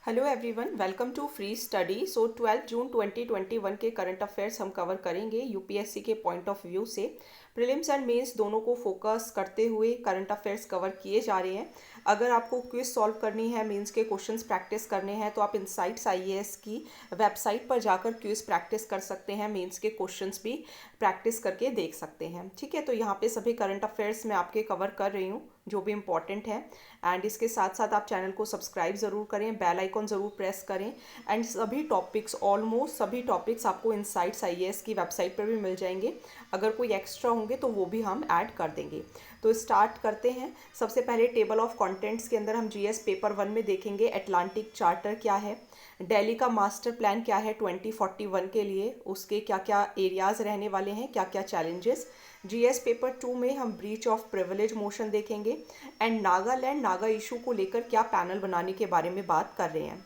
Hello everyone, welcome to free study. 12 June 2021 के current affairs हम cover करेंगे UPSC के पॉइंट ऑफ व्यू से। प्रीलिम्स एंड मेंस दोनों को फोकस करते हुए करंट अफेयर्स कवर किए जा रहे हैं। अगर आपको क्विज सॉल्व करनी है, मेंस के क्वेश्चंस प्रैक्टिस करने हैं, तो आप इनसाइट्स आईएएस की वेबसाइट पर जाकर क्विज प्रैक्टिस कर सकते हैं। मेंस के क्वेश्चंस भी प्रैक्टिस करके देख सकते हैं। ठीक है, तो यहाँ पे सभी करंट अफेयर्स मैं आपके कवर कर रही हूँ जो भी इम्पॉर्टेंट है। एंड इसके साथ साथ आप चैनल को सब्सक्राइब ज़रूर करें, बेल आइकॉन ज़रूर प्रेस करें। एंड सभी टॉपिक्स, ऑलमोस्ट सभी टॉपिक्स आपको इनसाइट्स आईएएस की वेबसाइट पर भी मिल जाएंगे। अगर कोई एक्स्ट्रा होंगे तो वो भी हम ऐड कर देंगे। तो स्टार्ट करते हैं। सबसे पहले टेबल ऑफ कंटेंट्स के अंदर हम जीएस पेपर 1 में देखेंगे अटलांटिक चार्टर क्या है, दिल्ली का मास्टर प्लान क्या है 2041 के लिए, उसके क्या क्या एरियाज रहने वाले हैं, क्या क्या चैलेंजेस। जीएस पेपर 2 में हम ब्रीच ऑफ प्रिविलेज मोशन देखेंगे एंड नागालैंड नागा इशू को लेकर क्या पैनल बनाने के बारे में बात कर रहे हैं।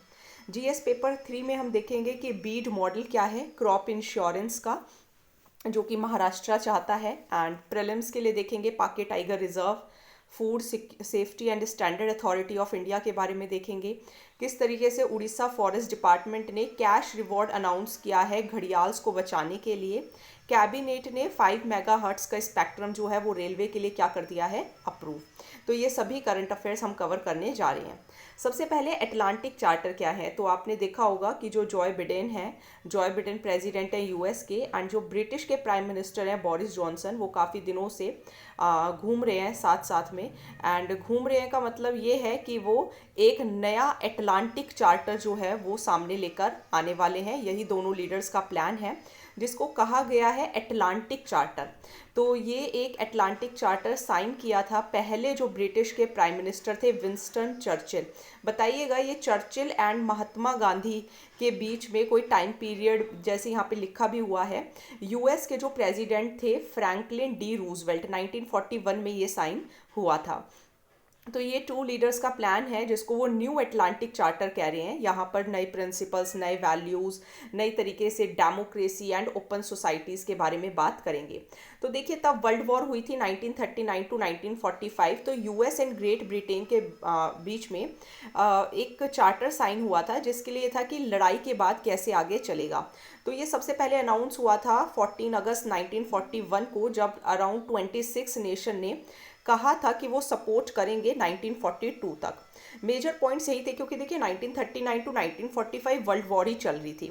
जीएस पेपर 3 में हम देखेंगे कि बीड मॉडल क्या है क्रॉप इंश्योरेंस का, जो कि महाराष्ट्र चाहता है। एंड प्रीलिम्स के लिए देखेंगे Pakke tiger reserve, food safety and standard authority of India के बारे में देखेंगे। किस तरीके से उड़ीसा फॉरेस्ट डिपार्टमेंट ने कैश रिवॉर्ड अनाउंस किया है घड़ियाल्स को बचाने के लिए। कैबिनेट ने 5 मेगाहर्ट्ज का स्पेक्ट्रम जो है वो रेलवे के लिए क्या कर दिया है, अप्रूव। तो ये सभी करंट अफेयर्स हम कवर करने जा रहे हैं। सबसे पहले अटलांटिक चार्टर क्या है, तो आपने देखा होगा कि जो जॉय बिडेन है, जॉय बिडेन प्रेसिडेंट है यूएस के, एंड जो ब्रिटिश के प्राइम मिनिस्टर हैं बोरिस जॉनसन, वो काफ़ी दिनों से घूम रहे हैं साथ साथ में। एंड घूम रहे हैं का मतलब ये है कि वो एक नया अटलांटिक चार्टर जो है वो सामने लेकर आने वाले हैं। यही दोनों लीडर्स का प्लान है जिसको कहा गया है अटलांटिक चार्टर। तो ये एक अटलांटिक चार्टर साइन किया था पहले जो ब्रिटिश के प्राइम मिनिस्टर थे विंस्टन चर्चिल। बताइएगा, ये चर्चिल एंड महात्मा गांधी के बीच में कोई टाइम पीरियड जैसे यहाँ पे लिखा भी हुआ है। यूएस के जो प्रेसिडेंट थे फ्रैंकलिन डी रूजवेल्ट, 1941 में ये साइन हुआ था। तो ये 2 लीडर्स का प्लान है जिसको वो न्यू अटलांटिक चार्टर कह रहे हैं। यहाँ पर नए प्रिंसिपल्स, नए वैल्यूज़, नई तरीके से डेमोक्रेसी एंड ओपन सोसाइटीज़ के बारे में बात करेंगे। तो देखिए, तब वर्ल्ड वॉर हुई थी 1939 टू 1945। तो यूएस एंड ग्रेट ब्रिटेन के बीच में एक चार्टर साइन हुआ था जिसके लिए था कि लड़ाई के बाद कैसे आगे चलेगा। तो ये सबसे पहले अनाउंस हुआ था 14 अगस्त 1941 को, जब अराउंड 26 नेशन ने कहा था कि वो सपोर्ट करेंगे 1942 तक। मेजर पॉइंट्स यही थे क्योंकि देखिए 1939 टू 1945 वर्ल्ड वॉर ही चल रही थी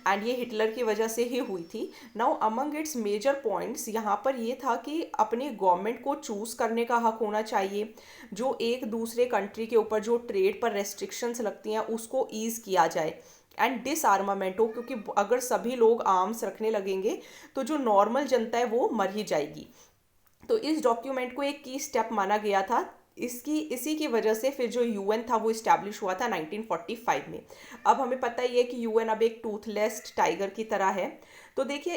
एंड ये हिटलर की वजह से ही हुई थी। Now among its major points यहाँ पर ये था कि अपने गवर्नमेंट को चूज़ करने का हक होना चाहिए, जो एक दूसरे कंट्री के ऊपर जो ट्रेड पर रेस्ट्रिक्शंस लगती हैं उसको ईज़ किया जाए एंड डिसआर्मामेंट हो, क्योंकि अगर सभी लोग आर्म्स रखने लगेंगे तो जो नॉर्मल जनता है वो मर ही जाएगी। तो इस डॉक्यूमेंट को एक की स्टेप माना गया था। इसी की वजह से फिर जो यूएन था वो इस्टेब्लिश हुआ था 1945 में। अब हमें पता ही है कि यूएन अब एक टूथलेस टाइगर की तरह है। तो देखिए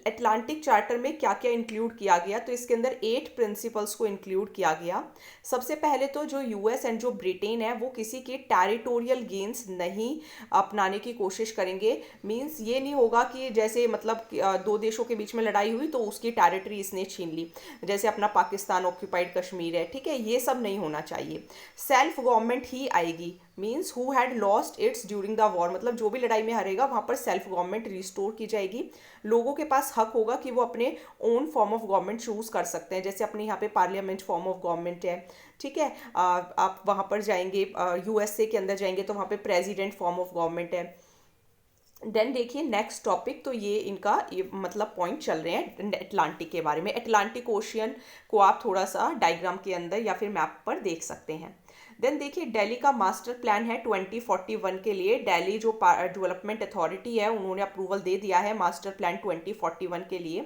अटलांटिक चार्टर में क्या क्या इंक्लूड किया गया, तो इसके अंदर 8 प्रिंसिपल्स को इंक्लूड किया गया। सबसे पहले तो जो यूएस एंड जो ब्रिटेन है वो किसी के टेरिटोरियल गेन्स नहीं अपनाने की कोशिश करेंगे। मींस ये नहीं होगा कि जैसे मतलब 2 देशों के बीच में लड़ाई हुई तो उसकी टेरिटरी इसने छीन ली, जैसे अपना पाकिस्तान ऑक्यूपाइड कश्मीर है। ठीक है, ये सब नहीं होना चाहिए। सेल्फ गवर्नमेंट ही आएगी। Means who had lost its during the war, मतलब जो भी लड़ाई में हारेगा वहाँ पर सेल्फ गवर्नमेंट रिस्टोर की जाएगी। लोगों के पास हक होगा कि वो अपने own form of government choose कर सकते हैं, जैसे अपने यहाँ पे पार्लियामेंट फॉर्म ऑफ गवर्नमेंट है। ठीक है, आप वहाँ पर जाएंगे, यूएसए के अंदर जाएंगे तो वहाँ पे प्रेसिडेंट फॉर्म ऑफ गवर्नमेंट है। देन देखिए नेक्स्ट टॉपिक, तो ये इनका ये मतलब पॉइंट चल रहे हैं अटलांटिक के बारे में। अटलांटिक ओशियन को आप थोड़ा सा डायग्राम के अंदर या फिर मैप पर देख सकते हैं। देन देखिए दिल्ली का मास्टर प्लान है 2041 के लिए। दिल्ली जो डेवलपमेंट अथॉरिटी है उन्होंने अप्रूवल दे दिया है मास्टर प्लान 2041 के लिए।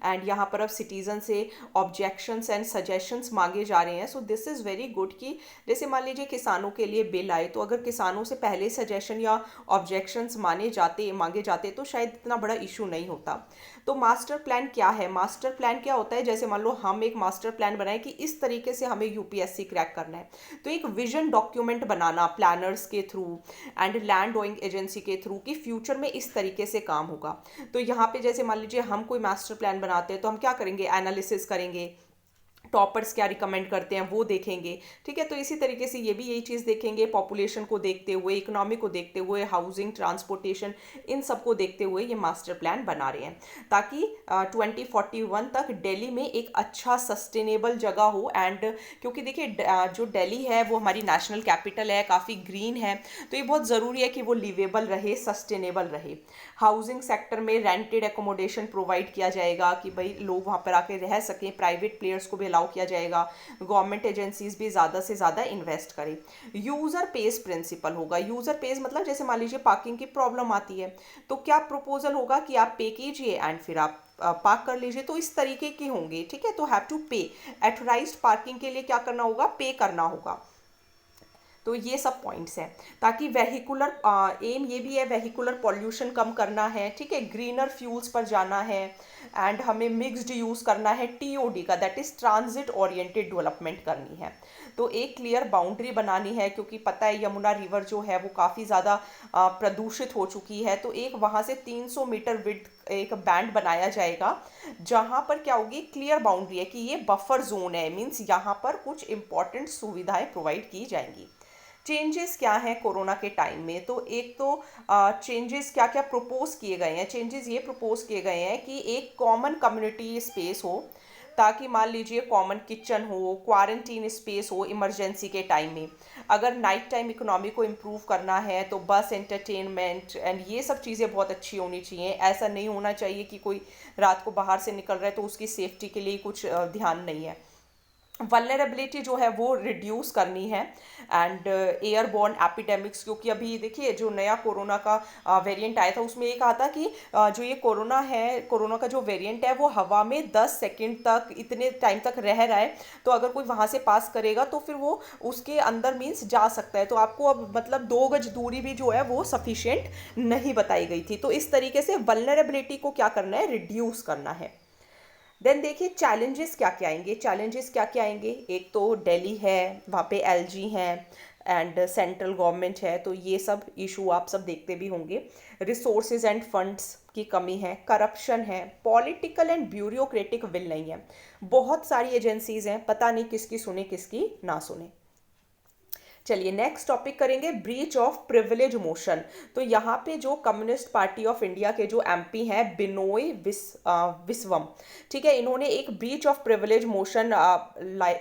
एंड यहाँ पर अब सिटीजन से ऑब्जेक्शंस एंड सजेशंस मांगे जा रहे हैं। So this is very good कि जैसे मान लीजिए किसानों के लिए बिल आए, तो अगर किसानों से पहले सजेशन या ऑब्जेक्शंस मांगे जाते तो शायद इतना बड़ा इशू नहीं होता। तो मास्टर प्लान क्या है, मास्टर प्लान क्या होता है, जैसे मान लो हम एक मास्टर प्लान बनाए कि इस तरीके से हमें यूपीएससी क्रैक करना है, तो एक विजन डॉक्यूमेंट बनाना प्लानर्स के through and land owing agency के थ्रू कि फ्यूचर में इस तरीके से काम होगा। तो यहाँ पे जैसे मान लीजिए हम कोई मास्टर प्लान बनाते हैं तो हम क्या करेंगे, एनालिसिस करेंगे, टॉपर्स क्या रिकमेंड करते हैं वो देखेंगे, ठीक है। तो इसी तरीके से ये भी यही चीज़ देखेंगे, पॉपुलेशन को देखते हुए, इकोनॉमी को देखते हुए, हाउसिंग, ट्रांसपोर्टेशन, इन सब को देखते हुए ये मास्टर प्लान बना रहे हैं, ताकि 2041 तक दिल्ली में एक अच्छा सस्टेनेबल जगह हो। एंड क्योंकि देखिए जो दिल्ली है वो हमारी नेशनल कैपिटल है, काफ़ी ग्रीन है, तो ये बहुत ज़रूरी है कि वो लिवेबल रहे, सस्टेनेबल रहे। हाउसिंग सेक्टर में रेंटेड एकोमोडेशन प्रोवाइड किया जाएगा कि भाई लोग वहाँ पर आके रह सकें, प्राइवेट प्लेयर्स को भी अलाउ किया जाएगा, गवर्नमेंट एजेंसीज भी ज़्यादा से ज़्यादा इन्वेस्ट करें। यूज़र पेज प्रिंसिपल होगा। यूज़र पेज मतलब जैसे मान लीजिए पार्किंग की प्रॉब्लम आती है तो क्या प्रपोजल होगा कि आप पे कीजिए एंड फिर आप पार्क कर लीजिए, तो इस तरीके के होंगे, ठीक है। तो हैव टू पे, एथोराइज्ड पार्किंग के लिए क्या करना होगा, पे करना होगा। तो ये सब पॉइंट्स हैं, ताकि वेहिकुलर एम ये भी है, वेहिकुलर पॉल्यूशन कम करना है, ठीक है, ग्रीनर फ्यूल्स पर जाना है, एंड हमें मिक्स्ड यूज़ करना है टीओडी का, that is transit oriented development करनी है। तो एक क्लियर बाउंड्री बनानी है, क्योंकि पता है यमुना रिवर जो है वो काफ़ी ज़्यादा प्रदूषित हो चुकी है, तो एक वहाँ से 300 मीटर विड्थ एक बैंड बनाया जाएगा, जहाँ पर क्या होगी, क्लियर बाउंड्री है कि ये बफर जोन है, मीन्स यहाँ पर कुछ इंपॉर्टेंट सुविधाएं प्रोवाइड की जाएंगी। चेंजेस क्या हैं कोरोना के टाइम में, तो एक तो चेंजेस क्या क्या प्रपोज किए गए हैं। चेंजेस ये प्रपोज किए गए हैं कि एक कॉमन कम्युनिटी स्पेस हो, ताकि मान लीजिए कॉमन किचन हो, क्वारंटीन स्पेस हो इमरजेंसी के टाइम में। अगर नाइट टाइम इकोनॉमी को इम्प्रूव करना है तो बस एंटरटेनमेंट एंड ये सब चीज़ें बहुत अच्छी होनी चाहिए। ऐसा नहीं होना चाहिए कि कोई रात को बाहर से निकल रहा है तो उसकी सेफ्टी के लिए कुछ ध्यान नहीं है। वल्नरेबिलिटी जो है वो रिड्यूस करनी है, एंड एयरबॉर्न एपिडेमिक्स, क्योंकि अभी देखिए जो नया कोरोना का वेरिएंट आया था उसमें ये कहा था कि जो ये कोरोना है, कोरोना का जो वेरिएंट है वो हवा में 10 सेकंड तक, इतने टाइम तक रह रहा है, तो अगर कोई वहाँ से पास करेगा तो फिर वो उसके अंदर मीन्स जा सकता है। तो आपको अब मतलब 2 गज दूरी भी जो है वो सफिशिएंट नहीं बताई गई थी। तो इस तरीके से वल्नरेबिलिटी को क्या करना है, रिड्यूस करना है। देन देखिए चैलेंजेस क्या क्या आएंगे। चैलेंजेस क्या क्या आएंगे, एक तो दिल्ली है, वहाँ पे एलजी हैं एंड सेंट्रल गवर्नमेंट है, तो ये सब इशू आप सब देखते भी होंगे। रिसोर्सेज एंड फंड्स की कमी है, करप्शन है, पॉलिटिकल एंड ब्यूरोक्रेटिक विल नहीं है। बहुत सारी एजेंसीज हैं, पता नहीं किसकी सुने किसकी ना सुने। चलिए नेक्स्ट टॉपिक करेंगे, ब्रीच ऑफ प्रिविलेज मोशन। तो यहाँ पे जो कम्युनिस्ट पार्टी ऑफ इंडिया के जो एमपी हैं बिनोय विश्वम, ठीक है, इन्होंने एक ब्रीच ऑफ प्रिविलेज मोशन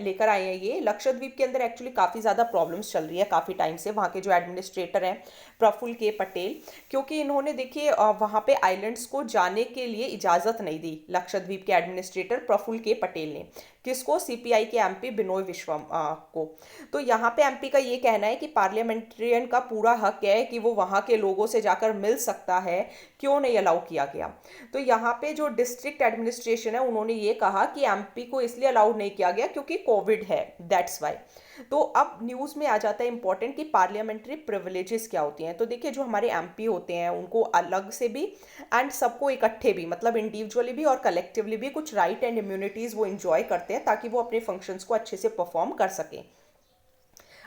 लेकर आए हैं। ये लक्षद्वीप के अंदर एक्चुअली काफ़ी ज़्यादा प्रॉब्लम्स चल रही है काफ़ी टाइम से, वहाँ के जो एडमिनिस्ट्रेटर हैं प्रफुल्ल के पटेल, क्योंकि इन्होंने देखिए वहाँ पे आइलैंड्स को जाने के लिए इजाज़त नहीं दी। लक्षद्वीप के एडमिनिस्ट्रेटर प्रफुल्ल के पटेल ने, किसको, सीपीआई के एमपी बिनोय विश्वम को। तो यहाँ पे एमपी का ये कहना है कि पार्लियामेंट्रियन का पूरा हक है कि वो वहाँ के लोगों से जाकर मिल सकता है, क्यों नहीं अलाउ किया गया। तो यहाँ पे जो डिस्ट्रिक्ट एडमिनिस्ट्रेशन है उन्होंने ये कहा कि एमपी को इसलिए अलाउ नहीं किया गया क्योंकि कोविड है, दैट्स वाई। तो अब न्यूज़ में आ जाता है इंपॉर्टेंट कि पार्लियामेंट्री प्रिविलेजेस क्या होती हैं। तो देखिए जो हमारे एमपी होते हैं उनको अलग से भी एंड सबको इकट्ठे भी, मतलब इंडिविजुअली भी और कलेक्टिवली भी कुछ राइट एंड इम्यूनिटीज़ वो इंजॉय करते हैं, ताकि वो अपने फंक्शंस को अच्छे से परफॉर्म कर सकें।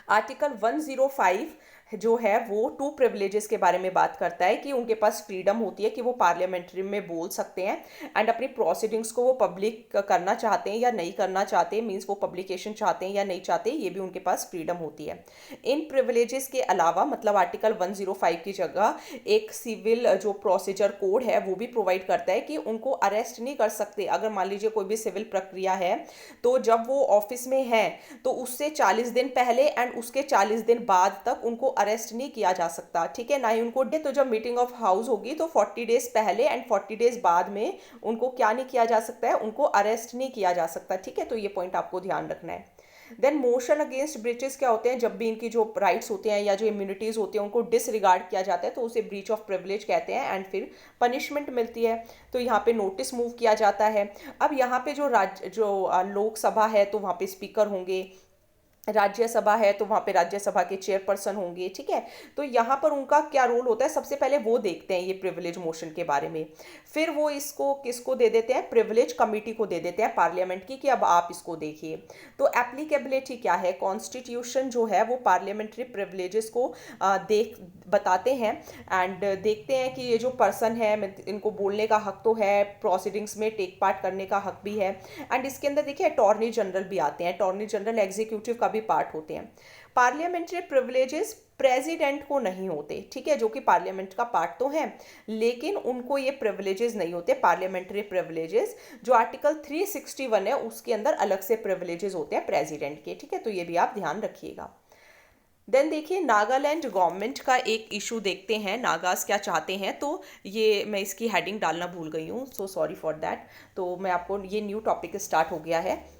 आर्टिकल 105 जो है वो 2 प्रिविलेजेस के बारे में बात करता है कि उनके पास फ्रीडम होती है कि वो पार्लियामेंट्री में बोल सकते हैं एंड अपनी प्रोसीडिंग्स को वो पब्लिक करना चाहते हैं या नहीं करना चाहते, मींस वो पब्लिकेशन चाहते हैं या नहीं चाहते, ये भी उनके पास फ्रीडम होती है। इन प्रिविलेजेस के अलावा मतलब आर्टिकल 105 की जगह एक सिविल जो प्रोसीजर कोड है वो भी प्रोवाइड करता है कि उनको अरेस्ट नहीं कर सकते। अगर मान लीजिए कोई भी सिविल प्रक्रिया है तो जब वो ऑफिस में है तो उससे 40 दिन पहले एंड उसके 40 दिन बाद तक उनको अरेस्ट नहीं किया जा सकता, ठीक है, ना ही उनको। तो जब मीटिंग ऑफ हाउस होगी तो 40 डेज पहले एंड 40 डेज बाद में उनको क्या नहीं किया जा सकता है, उनको अरेस्ट नहीं किया जा सकता, ठीक है। तो ये पॉइंट आपको ध्यान रखना है। देन मोशन अगेंस्ट ब्रीचेस क्या होते हैं, जब भी इनकी जो राइट्स होते हैं या जो इम्यूनिटीज होती हैं उनको डिसरिगार्ड किया जाता है तो उसे ब्रीच ऑफ प्रिविलेज कहते हैं एंड फिर पनिशमेंट मिलती है। तो यहाँ पे नोटिस मूव किया जाता है। अब यहाँ पे जो लोकसभा है तो वहाँ पे स्पीकर होंगे राज्यसभा है तो वहाँ पे राज्यसभा के चेयरपर्सन होंगे, ठीक है। तो यहाँ पर उनका क्या रोल होता है, सबसे पहले वो देखते हैं ये प्रिविलेज मोशन के बारे में। फिर वो इसको किसको दे देते हैं, प्रिविलेज कमेटी को दे देते हैं पार्लियामेंट की, कि अब आप इसको देखिए। तो एप्लीकेबिलिटी क्या है, कॉन्स्टिट्यूशन जो है वो पार्लियामेंट्री प्रिविलेजेस को देख बताते हैं एंड देखते हैं कि ये जो पर्सन है इनको बोलने का हक तो है, प्रोसीडिंग्स में टेक पार्ट करने का हक भी है। एंड इसके अंदर देखिए अटॉर्नी जनरल भी आते हैं, अटॉर्नी जनरल एग्जीक्यूटिव का भी पार्ट होते हैं। पार्लियामेंट्री प्रिविलेजेस प्रेसिडेंट को नहीं होते, ठीक है, जो कि पार्लियामेंट का पार्ट तो है, लेकिन उनको ये प्रिविलेजेस नहीं होते पार्लियामेंट्री प्रिविलेजेस। जो आर्टिकल 361 है उसके अंदर अलग से प्रिविलेजेस होते हैं प्रेसिडेंट के, ठीक है, तो ये भी आप ध्यान रखिएगा। देन देखिए नागालैंड गवर्नमेंट का एक इशू देखते हैं, नागास क्या चाहते हैं। तो ये मैं इसकी हेडिंग डालना भूल गई हूँ, सो सॉरी फॉर दैट। तो मैं आपको, ये न्यू टॉपिक स्टार्ट हो गया है।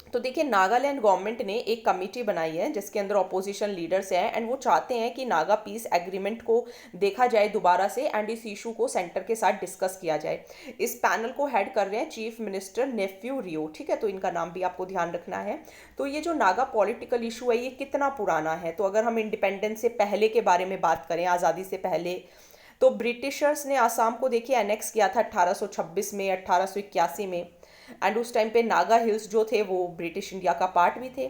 तो देखिए नागालैंड गवर्नमेंट ने एक कमेटी बनाई है जिसके अंदर ऑपोजिशन लीडर्स हैं एंड वो चाहते हैं कि नागा पीस एग्रीमेंट को देखा जाए दोबारा से एंड इस इशू को सेंटर के साथ डिस्कस किया जाए। इस पैनल को हेड कर रहे हैं चीफ मिनिस्टर नेफ्यू रियो, ठीक है, तो इनका नाम भी आपको ध्यान रखना है। तो ये जो नागा पॉलिटिकल इशू है ये कितना पुराना है, तो अगर हम इंडिपेंडेंस से पहले के बारे में बात करें, आज़ादी से पहले, तो ब्रिटिशर्स ने आसाम को देखिए एनेक्स किया था 1826 में, 1881 में। एंड उस टाइम पे नागा हिल्स जो थे वो ब्रिटिश इंडिया का पार्ट भी थे।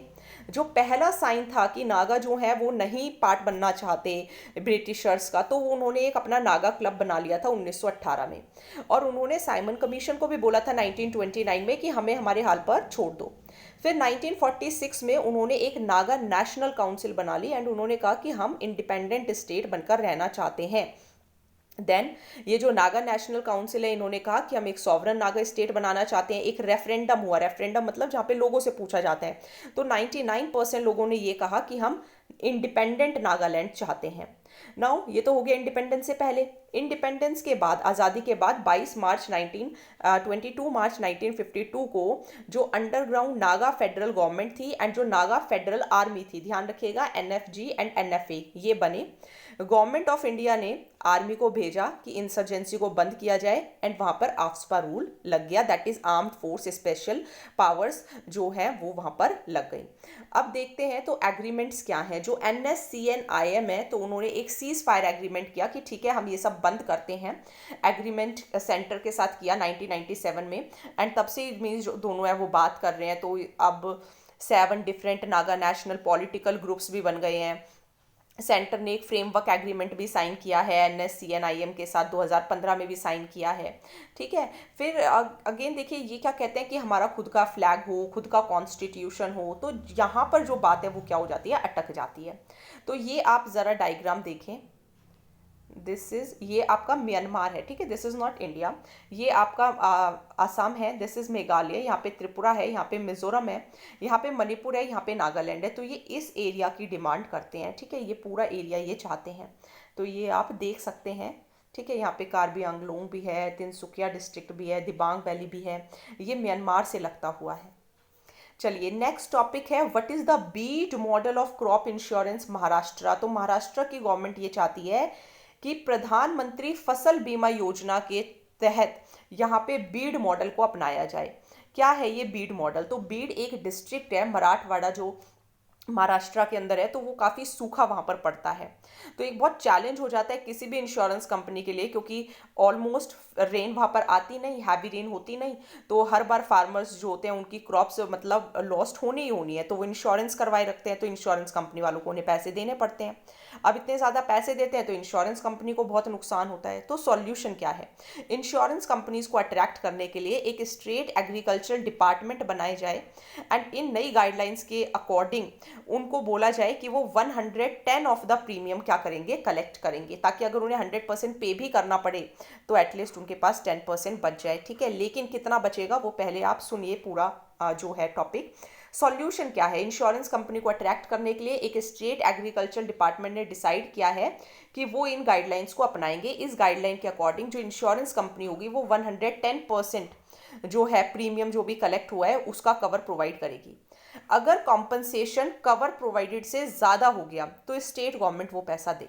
जो पहला साइन था कि नागा जो है वो नहीं पार्ट बनना चाहते ब्रिटिशर्स का, तो उन्होंने एक अपना नागा क्लब बना लिया था 1918 में। और उन्होंने साइमन कमीशन को भी बोला था 1929 में कि हमें हमारे हाल पर छोड़ दो। फिर 1946 में उन्होंने एक नागा नेशनल काउंसिल बना ली एंड उन्होंने कहा कि हम इंडिपेंडेंट स्टेट बनकर रहना चाहते हैं। देन ये जो नागा नेशनल काउंसिल है इन्होंने कहा कि हम एक सॉवरन नागा स्टेट बनाना चाहते हैं। एक रेफरेंडम हुआ, रेफरेंडम मतलब जहाँ पे लोगों से पूछा जाता है। तो 99% लोगों ने ये कहा कि हम इंडिपेंडेंट नागालैंड चाहते हैं। नाउ ये तो हो गया इंडिपेंडेंस से पहले। इंडिपेंडेंस के बाद, आज़ादी के बाद 22 मार्च 1952 को जो अंडरग्राउंड नागा फेडरल गवर्नमेंट थी एंड जो नागा फेडरल आर्मी थी, ध्यान रखिएगा NFG एंड NFA ये बने। गवर्नमेंट ऑफ इंडिया ने आर्मी को भेजा कि इंसर्जेंसी को बंद किया जाए एंड वहां पर आफ्सपा रूल लग गया, that is armed force special powers जो है वो वहां पर लग गई। अब देखते हैं तो एग्रीमेंट्स क्या हैं। जो NSCN-IM है तो उन्होंने एक सीज फायर एग्रीमेंट किया कि ठीक है हम ये सब बंद करते हैं। एग्रीमेंट सेंटर के साथ किया 1997 में एंड तब से मीन्स जो दोनों है वो बात कर रहे हैं। तो अब 7 different Naga national political groups भी बन गए हैं। सेंटर ने एक फ्रेमवर्क एग्रीमेंट भी साइन किया है NSCN-IM के साथ, 2015 में भी साइन किया है, ठीक है। फिर अगेन देखिए ये क्या कहते हैं कि हमारा खुद का फ्लैग हो, खुद का कॉन्स्टिट्यूशन हो। तो यहाँ पर जो बात है वो क्या हो जाती है, अटक जाती है। तो ये आप ज़रा डायग्राम देखें, दिस इज, ये आपका म्यांमार है, ठीक है, दिस इज नॉट इंडिया। ये आपका आसाम है, दिस इज मेघालय, यहाँ पे त्रिपुरा है, यहाँ पे मिजोरम है, यहाँ पे मणिपुर है, यहाँ पे नागालैंड है। तो ये इस एरिया की डिमांड करते हैं, ठीक है, ये पूरा एरिया ये चाहते हैं। तो ये आप देख सकते हैं, ठीक है। यहाँ पे कार्बी आंगलोंग भी है, तिनसुकिया डिस्ट्रिक्ट भी है, दिबांग वैली भी है। ये म्यांमार से लगता हुआ है। चलिए नेक्स्ट टॉपिक है, what is the Beed model of crop insurance Maharashtra. तो महाराष्ट्र की गवर्नमेंट ये चाहती है कि प्रधानमंत्री फसल बीमा योजना के तहत यहाँ पे बीड मॉडल को अपनाया जाए। क्या है ये बीड मॉडल, तो बीड एक डिस्ट्रिक्ट है मराठवाड़ा जो महाराष्ट्र के अंदर है, तो वो काफ़ी सूखा वहाँ पर पड़ता है। तो एक बहुत चैलेंज हो जाता है किसी भी इंश्योरेंस कंपनी के लिए, क्योंकि ऑलमोस्ट रेन वहाँ पर आती नहीं, हैवी रेन होती नहीं। तो हर बार फार्मर्स जो होते हैं उनकी क्रॉप्स मतलब लॉस्ट होनी ही होनी है, तो वो इंश्योरेंस करवाए रखते हैं। तो इंश्योरेंस कंपनी वालों को उन्हें पैसे देने पड़ते हैं। अब इतने ज़्यादा पैसे देते हैं तो इंश्योरेंस कंपनी को बहुत नुकसान होता है। तो सॉल्यूशन क्या है, इंश्योरेंस कंपनीज को अट्रैक्ट करने के लिए एक स्टेट एग्रीकल्चर डिपार्टमेंट बनाए जाए एंड इन नई गाइडलाइंस के अकॉर्डिंग उनको बोला जाए कि वो 110 ऑफ द प्रीमियम क्या करेंगे, कलेक्ट करेंगे, ताकि अगर उन्हें 100% पे भी करना पड़े तो एटलीस्ट उनके पास 10% बच जाए, ठीक है। लेकिन कितना बचेगा वो पहले आप सुनिए पूरा जो है टॉपिक। सॉल्यूशन क्या है, इंश्योरेंस कंपनी को अट्रैक्ट करने के लिए एक स्टेट एग्रीकल्चर डिपार्टमेंट ने डिसाइड किया है कि वो इन गाइडलाइंस को अपनाएंगे। इस गाइडलाइन के अकॉर्डिंग जो इंश्योरेंस कंपनी होगी वो 110% जो है प्रीमियम जो भी कलेक्ट हुआ है उसका कवर प्रोवाइड करेगी। अगर कॉम्पनसेशन कवर प्रोवाइडेड से ज़्यादा हो गया तो स्टेट गवर्नमेंट वो पैसा दे।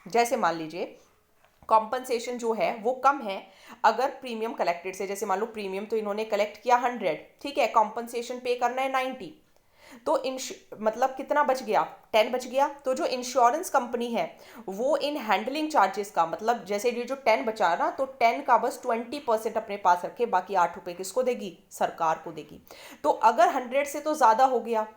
जैसे मान लीजिए कॉम्पनसेशन जो है वो कम है अगर प्रीमियम कलेक्टेड से, जैसे मान लो प्रीमियम तो इन्होंने कलेक्ट किया 100, ठीक है, कॉम्पनसेशन पे करना है 90, तो मतलब कितना बच गया, 10 बच गया। तो जो इंश्योरेंस कंपनी है वो इन हैंडलिंग चार्जेस का, मतलब जैसे ये जो 10 बचा ना, तो 10 का बस 20% अपने पास रखे, बाकी 8 रुपए किसको देगी, सरकार को देगी। तो अगर 100 से तो ज़्यादा हो गया,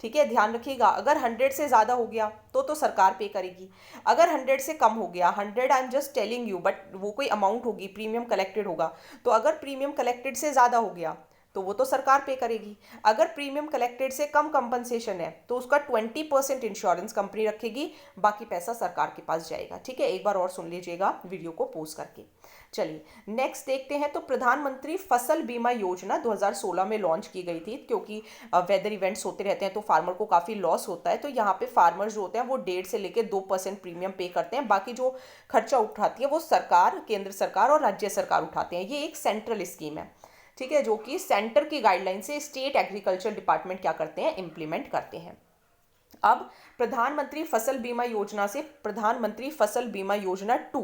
ठीक है, ध्यान रखिएगा, अगर 100 से ज़्यादा हो गया तो सरकार पे करेगी। अगर 100 से कम हो गया, 100 I am just telling you, but वो कोई अमाउंट होगी, प्रीमियम कलेक्टेड होगा, तो अगर प्रीमियम कलेक्टेड से ज़्यादा हो गया तो वो तो सरकार पे करेगी। अगर प्रीमियम कलेक्टेड से कम कंपनसेशन है तो उसका 20% इंश्योरेंस कंपनी रखेगी, बाकी पैसा सरकार के पास जाएगा। ठीक है, एक बार और सुन लीजिएगा वीडियो को पॉज करके। चलिए नेक्स्ट देखते हैं। तो प्रधानमंत्री फसल बीमा योजना 2016 में लॉन्च की गई थी, क्योंकि वेदर इवेंट्स होते रहते हैं तो फार्मर को काफ़ी लॉस होता है। तो यहाँ पे फार्मर जो होते हैं वो 1.5 से लेकर 2% प्रीमियम पे करते हैं, बाकी जो खर्चा उठाती है वो सरकार, केंद्र सरकार और राज्य सरकार उठाते हैं। ये एक सेंट्रल स्कीम है, ठीक है, जो कि सेंटर की गाइडलाइन से स्टेट एग्रीकल्चर डिपार्टमेंट क्या करते हैं, इम्प्लीमेंट करते हैं। अब प्रधानमंत्री फसल बीमा योजना से प्रधानमंत्री फसल बीमा योजना 2,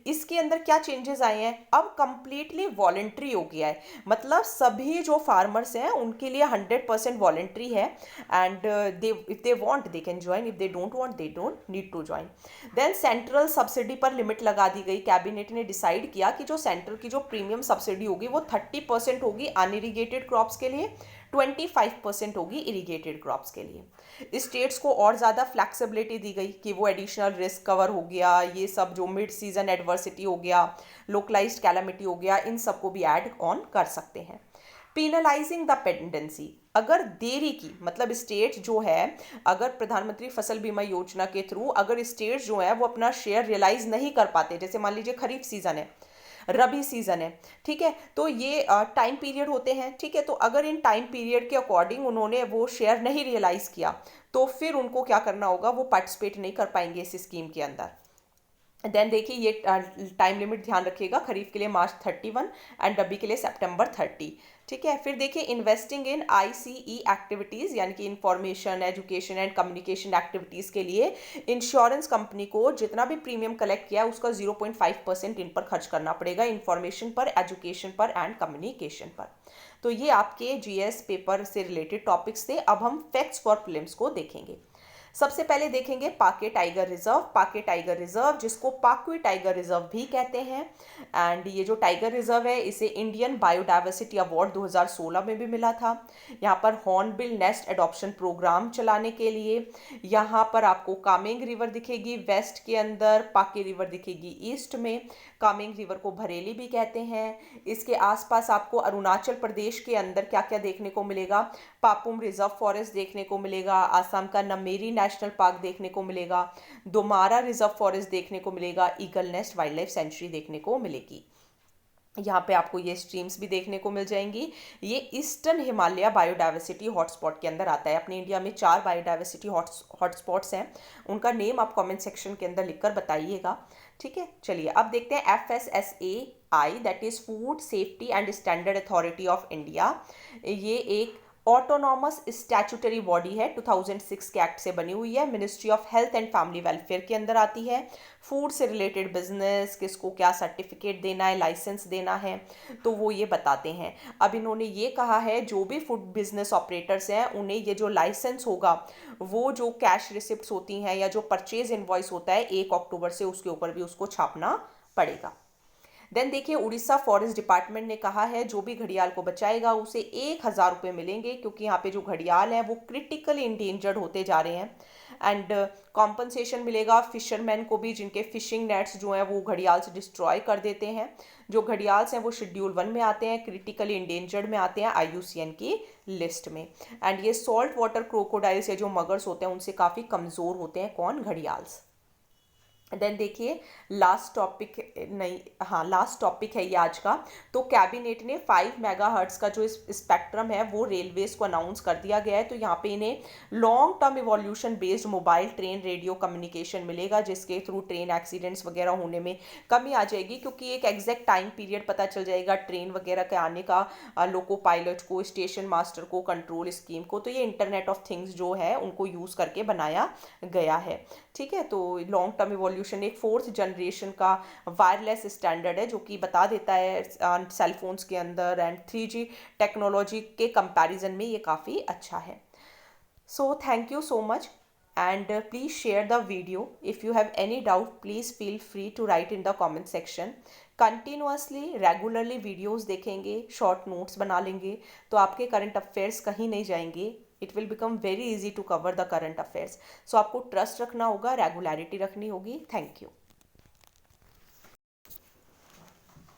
इसके अंदर क्या चेंजेस आए हैं, अब कंप्लीटली वॉलेंट्री हो गया है। मतलब सभी जो फार्मर्स हैं उनके लिए 100% वॉलेंट्री है, and they if they want they can join, if they don't want they don't need to join. Then central subsidy पर लिमिट लगा दी गई। कैबिनेट ने डिसाइड किया कि जो सेंट्रल की जो प्रीमियम सब्सिडी होगी वो 30% होगी अनइरीगेटेड क्रॉप्स के लिए, 25% होगी इरीगेटेड क्रॉप्स के लिए। स्टेट्स को और ज़्यादा फ्लैक्सिबिलिटी दी गई कि वो एडिशनल रिस्क कवर हो गया, ये सब जो मिड सीजन एडवर्सिटी हो गया, लोकलाइज्ड कैलामिटी हो गया, इन सबको भी ऐड ऑन कर सकते हैं। पीनलाइजिंग द पेंडेंसी, अगर देरी की, मतलब स्टेट जो है, अगर प्रधानमंत्री फसल बीमा योजना के थ्रू अगर स्टेट जो है वो अपना शेयर रियलाइज नहीं कर पाते, जैसे मान लीजिए खरीफ सीजन है, रबी सीजन है, ठीक है, तो ये टाइम पीरियड होते हैं, ठीक है, तो अगर इन टाइम पीरियड के अकॉर्डिंग उन्होंने वो शेयर नहीं रियलाइज किया तो फिर उनको क्या करना होगा, वो पार्टिसिपेट नहीं कर पाएंगे इस स्कीम के अंदर। देन देखिए ये टाइम लिमिट ध्यान रखिएगा, खरीफ के लिए मार्च 31 एंड रबी के लिए सितंबर 30, ठीक है। फिर देखिए इन्वेस्टिंग इन आईसीई एक्टिविटीज़, यानी कि information education and communication activities के लिए इंश्योरेंस कंपनी को जितना भी प्रीमियम कलेक्ट किया है उसका 0.5% इन पर खर्च करना पड़ेगा, इंफॉर्मेशन पर, एजुकेशन पर एंड कम्युनिकेशन पर। तो ये आपके जीएस पेपर से रिलेटेड टॉपिक्स थे। अब हम फैक्ट्स फॉर प्रीलिम्स को देखेंगे। सबसे पहले देखेंगे पाके टाइगर रिजर्व। पाके टाइगर रिजर्व, जिसको पाकवी टाइगर रिजर्व भी कहते हैं, एंड ये जो टाइगर रिजर्व है इसे इंडियन बायोडाइवर्सिटी अवार्ड 2016 में भी मिला था। यहाँ पर हॉर्नबिल नेस्ट एडॉप्शन प्रोग्राम चलाने के लिए। यहाँ पर आपको कामेंग रिवर दिखेगी वेस्ट के अंदर, पाके रिवर दिखेगी ईस्ट में। कामेंग रिवर को भरेली भी कहते हैं। इसके आसपास आपको अरुणाचल प्रदेश के अंदर क्या क्या देखने को मिलेगा, पापुम रिजर्व फॉरेस्ट देखने को मिलेगा, आसाम का नमेरी नेशनल पार्क देखने को मिलेगा, दोमारा रिजर्व फॉरेस्ट देखने को मिलेगा, eagle nest wild life sanctuary देखने को मिलेगी। यहाँ पे आपको ये स्ट्रीम्स भी देखने को मिल जाएंगी। ये ईस्टर्न हिमालय बायोडाइवर्सिटी हॉटस्पॉट के अंदर आता है। अपने इंडिया में 4 बायोडाइवर्सिटी हॉटस्पॉट्स हैं, उनका नेम आप कमेंट सेक्शन के अंदर लिखकर बताइएगा, ठीक है। चलिए अब देखते हैं FSSAI, that is food safety and standard authority of India. ये एक ऑटोनॉमस स्टैट्यूटरी बॉडी है, 2006 के एक्ट से बनी हुई है, ministry of health and family welfare के अंदर आती है। फूड से रिलेटेड बिजनेस, किसको क्या सर्टिफिकेट देना है, लाइसेंस देना है, तो वो ये बताते हैं। अब इन्होंने ये कहा है जो भी फूड बिजनेस ऑपरेटर्स हैं उन्हें ये जो लाइसेंस होगा, वो जो कैश रिसिप्ट्स होती हैं या जो परचेज इनवॉइस होता है 1 अक्टूबर से उसके ऊपर भी उसको छापना पड़ेगा। देन देखिए उड़ीसा फॉरेस्ट डिपार्टमेंट ने कहा है जो भी घड़ियाल को बचाएगा उसे 1000 रुपये मिलेंगे, क्योंकि यहाँ पे जो घड़ियाल हैं वो क्रिटिकली इंडेंजर्ड होते जा रहे हैं। एंड कॉम्पनसेशन मिलेगा फिशरमैन को भी, जिनके फिशिंग नेट्स जो हैं वो घड़ियाल से डिस्ट्रॉय कर देते हैं। जो घड़ियाल्स हैं वो शेड्यूल 1 में आते हैं, क्रिटिकली इंडेंजर्ड में आते हैं IUCN की लिस्ट में। एंड ये सॉल्ट वाटर क्रोकोडाइल्स या जो मगर्स होते हैं उनसे काफ़ी कमज़ोर होते हैं, कौन, घड़ियाल्स। देन देखिए लास्ट टॉपिक है ये आज का। तो कैबिनेट ने 5 मेगाहर्ट्ज का जो स्पेक्ट्रम है वो रेलवेज को अनाउंस कर दिया गया है। तो यहाँ पे इन्हें long term evolution based mobile train radio communication मिलेगा, जिसके थ्रू ट्रेन एक्सीडेंट्स वगैरह होने में कमी आ जाएगी, क्योंकि एक एग्जैक्ट टाइम पीरियड पता चल जाएगा ट्रेन वगैरह के आने का, लोको पायलट को, स्टेशन मास्टर को, कंट्रोल स्कीम को। तो ये इंटरनेट ऑफ थिंग्स जो है उनको यूज़ करके बनाया गया है, ठीक है। तो लॉन्ग टर्म इवोल्यूशन एक 4th जनरेशन का वायरलेस स्टैंडर्ड है जो कि बता देता है सेलफोन्स के अंदर, एंड 3G टेक्नोलॉजी के कंपैरिजन में ये काफ़ी अच्छा है। So thank you so much, and please share the video. If you have any doubt, please feel free to write in the comment section. Continuously regularly videos देखेंगे, short notes बना लेंगे, तो आपके करंट अफेयर्स कहीं नहीं जाएंगे. It will become very easy to cover the current affairs. So आपको trust रखना होगा, रेगुलरिटी रखनी होगी. Thank you.